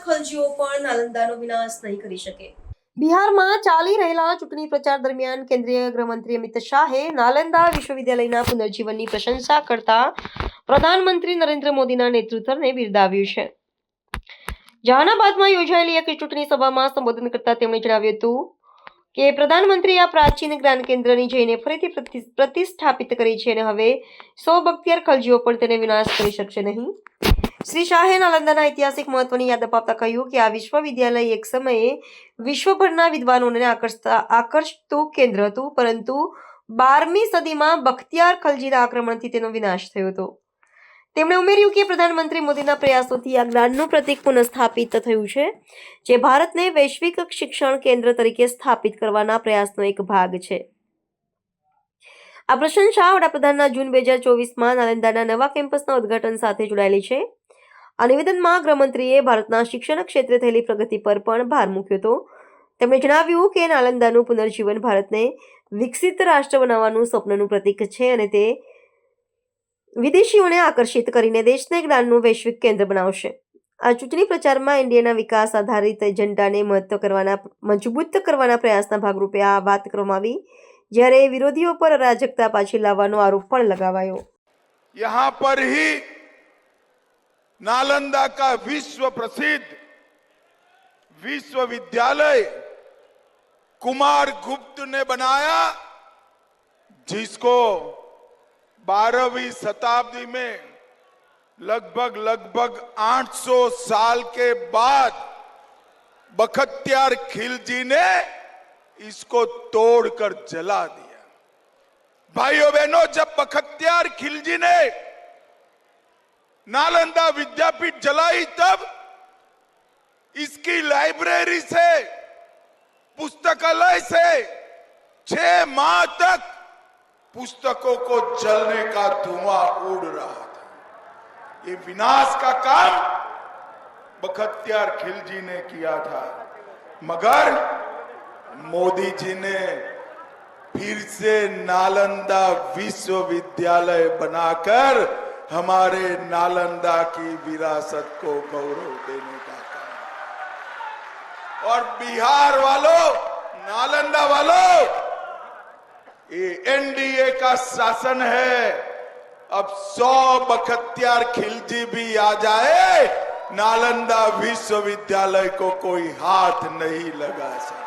ખલજીઓ પણ નાલંદાનો વિનાશ નહીં કરી શકે। બિહારમાં ચાલી રહેલા ચૂંટણી પ્રચાર દરમિયાન કેન્દ્રીય ગૃહમંત્રી અમિત શાહે નાલંદા વિશ્વવિદ્યાલયના પુનર્જીવનની પ્રશંસા કરતા પ્રધાનમંત્રી નરેન્દ્ર મોદીના નેતૃત્વને બિરદાવ્યું છે। જહાનાબાદમાં યોજાયેલી એક ચૂંટણી સભામાં સંબોધન કરતા તેમણે જણાવ્યું હતું કે પ્રધાનમંત્રીએ આ પ્રાચીન જ્ઞાન કેન્દ્રની જઈને ફરીથી પ્રતિષ્ઠાપિત કરી છે અને હવે 100 બખ્તિયાર ખલજીઓ પણ તેને વિનાશ કરી શકશે નહીં। શ્રી શાહે નાલંદાના ઐતિહાસિક મહત્વની યાદ અપાવતા કહ્યું કે આ વિશ્વવિદ્યાલય એક સમયે વિશ્વભરના વિદ્વાનોને આકર્ષતું કેન્દ્ર હતું, પરંતુ 12મી સદીમાં બખ્તિયાર ખલજીના આક્રમણથી તેનો વિનાશ થયો હતો। તેમણે ઉમેર્યું કે પ્રધાનમંત્રી મોદીના પ્રયાસોથી આ જ્ઞાનનું પ્રતીક પુનઃસ્થાપિત થયું છે, જે ભારતને વૈશ્વિક શિક્ષણ કેન્દ્ર તરીકે સ્થાપિત કરવાના પ્રયાસનો એક ભાગ છે। આ પ્રશંસા વડાપ્રધાનના જૂન 2024માં નાલંદાના નવા કેમ્પસના ઉદ્ઘાટન સાથે જોડાયેલી છે। આ નિવેદનમાં ગૃહમંત્રીએ ભારતના શિક્ષણ ક્ષેત્રે થયેલી પ્રગતિ પર પણ ભાર મૂક્યો હતો। તેમણે જણાવ્યું કે નાલંદાનું પુનર્જીવન ભારતને વિકસિત રાષ્ટ્ર બનાવવાનું સ્વપ્નનું પ્રતીક છે અને તે વિદેશીઓને આકર્ષિત કરીને દેશને જ્ઞાનનું વૈશ્વિક કેન્દ્ર બનાવશે। આ ચૂંટણી પ્રચારમાં એનડીએના વિકાસ આધારિત એજન્ડાને મજબૂત કરવાના પ્રયાસના ભાગરૂપે આ વાત કરવામાં આવી, જ્યારે વિરોધીઓ પર અરાજકતા પાછી લાવવાનો આરોપ પણ લગાવાયો। यहाँ पर ही नालंदा का विश्व प्रसिद्ध विश्वविद्यालय कुमार गुप्त ने बनाया, जिसको 12वीं शताब्दी में लगभग 800 साल के बाद बख्तियार खिलजी ने इसको तोड़कर जला दिया। भाइयों बहनों, जब बख्तियार खिलजी ने नालंदा विद्यापीठ जलाई, तब इसकी लाइब्रेरी से, पुस्तकालय से 6 माह तक पुस्तकों को जलने का धुआं उड़ रहा था। ये विनाश का काम बख्तियार खिलजी ने किया था, मगर मोदी जी ने फिर से नालंदा विश्वविद्यालय बनाकर हमारे नालंदा की विरासत को गौरव देने का काम। और बिहार वालों, नालंदा वालों, ये एनडीए का शासन है। अब 100 बख्तियार खिलजी भी आ जाए, नालंदा विश्वविद्यालय को कोई हाथ नहीं लगा सकता।